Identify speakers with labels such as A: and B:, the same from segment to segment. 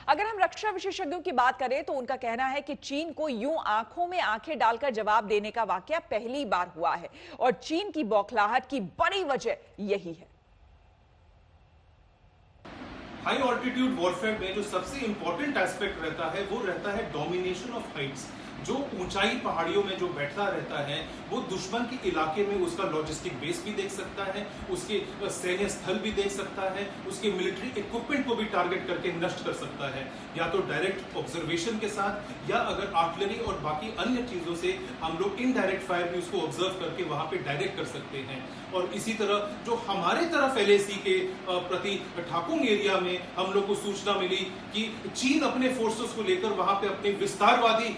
A: अगर हम रक्षा विशेषज्ञों की बात करें तो उनका कहना है कि चीन को यूं आंखों में आंखें डालकर जवाब देने का वाकया पहली बार हुआ है और चीन की बौखलाहट की बड़ी वजह यही है।
B: हाई ऑल्टीट्यूड वॉरफेयर में जो सबसे इंपॉर्टेंट एस्पेक्ट रहता है वो रहता है डोमिनेशन ऑफ हाइट्स। जो ऊंचाई पहाड़ियों में जो बैठा रहता है वो दुश्मन के इलाके में उसका लॉजिस्टिक बेस भी देख सकता है, उसके सैन्य स्थल भी देख सकता है, उसके मिलिट्री इक्विपमेंट को भी टारगेट करके नष्ट कर सकता है, या तो डायरेक्ट ऑब्जर्वेशन के साथ, या अगर आर्टिलरी और बाकी अन्य चीजों से हम लोग इनडायरेक्ट फायर भी उसको ऑब्जर्व करके वहां पे डायरेक्ट कर सकते हैं। और इसी तरह जो हमारे तरफ LAC के प्रति ठाकुंग एरिया में हम लोग को सूचना मिली कि चीन अपने फोर्सेस को लेकर वहां पे अपने विस्तारवादी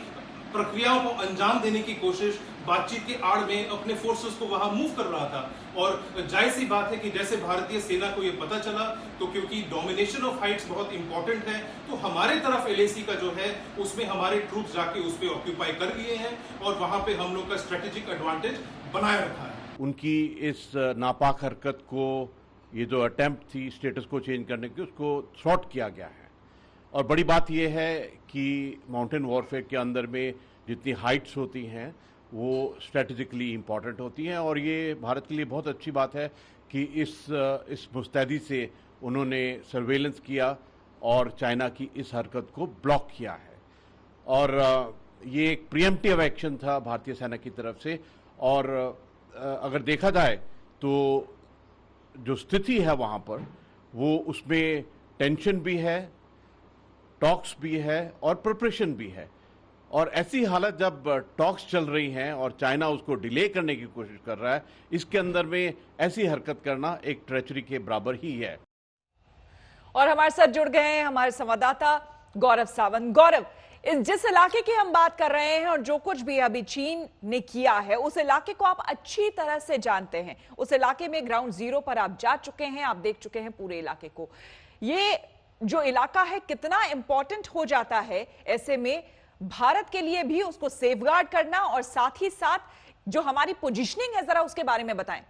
B: प्रक्रियाओं को अंजाम देने की कोशिश बातचीत के आड़ में अपने फोर्सेस को वहां मूव कर रहा था। और जाहिर सी बात है कि जैसे भारतीय सेना को यह पता चला तो क्योंकि डोमिनेशन ऑफ हाइट्स बहुत इंपॉर्टेंट है तो हमारे तरफ LAC का जो है उसमें हमारे ट्रूप्स जाके उस पर ऑक्यूपाई कर लिए हैं और वहां पे हम लोग का स्ट्रेटेजिक एडवांटेज बनाए रखा है।
C: उनकी इस नापाक हरकत को, ये जो अटेम्प्ट थी स्टेटस को चेंज करने की, उसको थ्वॉट किया गया है। और बड़ी बात यह है कि माउंटेन वॉरफेयर के अंदर में जितनी हाइट्स होती हैं वो स्ट्रेटेजिकली इम्पॉर्टेंट होती हैं और ये भारत के लिए बहुत अच्छी बात है कि इस मुस्तैदी से उन्होंने सर्वेलेंस किया और चाइना की इस हरकत को ब्लॉक किया है। और ये एक प्रिएम्प्टिव एक्शन था भारतीय सेना की तरफ से। और अगर देखा जाए तो जो स्थिति है वहाँ पर वो उसमें टेंशन भी है, टॉक्स भी है और प्रिपरेशन भी है। और ऐसी हालत जब टॉक्स चल रही हैं और चाइना उसको डिले करने की कोशिश कर रहा है, इसके अंदर में ऐसी हरकत करना एक ट्रेचरी के बराबर ही है।
A: और हमारे साथ जुड़ गए हैं हमारे संवाददाता गौरव सावंत। गौरव, जिस इलाके की हम बात कर रहे हैं और जो कुछ भी अभी चीन ने किया है उस इलाके को आप अच्छी तरह से जानते हैं। उस इलाके में ग्राउंड जीरो पर आप जा चुके हैं, आप देख चुके हैं पूरे इलाके को। ये जो इलाका है कितना इंपॉर्टेंट हो जाता है ऐसे में भारत के लिए भी उसको सेफगार्ड करना, और साथ ही साथ जो हमारी पोजीशनिंग है जरा उसके बारे में बताएं।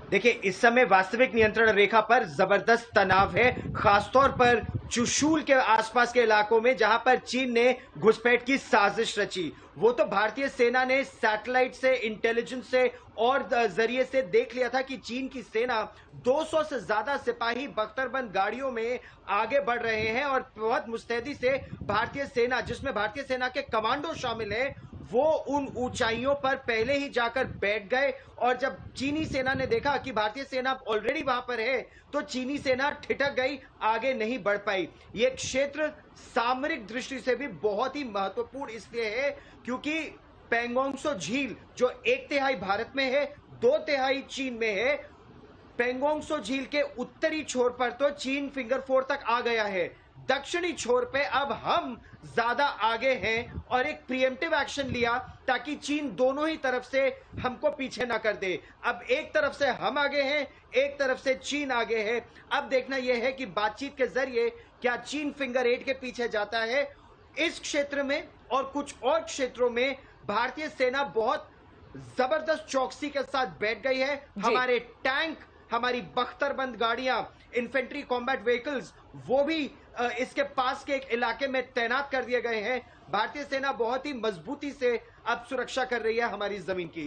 D: देखिए, इस समय वास्तविक नियंत्रण रेखा पर जबरदस्त तनाव है, खासतौर पर चुशूल के आसपास के इलाकों में जहां पर चीन ने घुसपैठ की साजिश रची। वो तो भारतीय सेना ने सैटेलाइट से, इंटेलिजेंस से और जरिए से देख लिया था कि चीन की सेना 200 से ज्यादा सिपाही बख्तरबंद गाड़ियों में आगे बढ़ रहे हैं और बहुत मुस्तैदी से भारतीय सेना, जिसमें भारतीय सेना के कमांडो शामिल हैं, वो उन ऊंचाइयों पर पहले ही जाकर बैठ गए। और जब चीनी सेना ने देखा कि भारतीय सेना ऑलरेडी वहां पर है तो चीनी सेना ठिठक गई, आगे नहीं बढ़ पाई। ये क्षेत्र सामरिक दृष्टि से भी बहुत ही महत्वपूर्ण इसलिए है क्योंकि पेंगोंग त्सो झील जो 1/3 भारत में है, 2/3 चीन में है। पेंगोंग त्सो झील के उत्तरी छोर पर तो चीन फिंगर 4 तक आ गया है, दक्षिणी छोर पे अब हम ज्यादा आगे हैं और एक प्रिएम्प्टिव एक्शन लिया ताकि चीन दोनों ही तरफ से हमको पीछे ना कर दे। अब एक तरफ से हम आगे हैं, एक तरफ से चीन आगे है। अब देखना यह है कि बातचीत के जरिए क्या चीन फिंगर 8 के पीछे जाता है। इस क्षेत्र में और कुछ और क्षेत्रों में भारतीय सेना बहुत जबरदस्त चौकसी के साथ बैठ गई है। हमारे टैंक, हमारी बख्तरबंद गाड़ियां, इन्फेंट्री कॉम्बैट व्हीकल्स, वो भी इसके पास के एक इलाके में तैनात कर दिए गए हैं। भारतीय सेना बहुत ही मजबूती से अब सुरक्षा कर रही है हमारी जमीन की।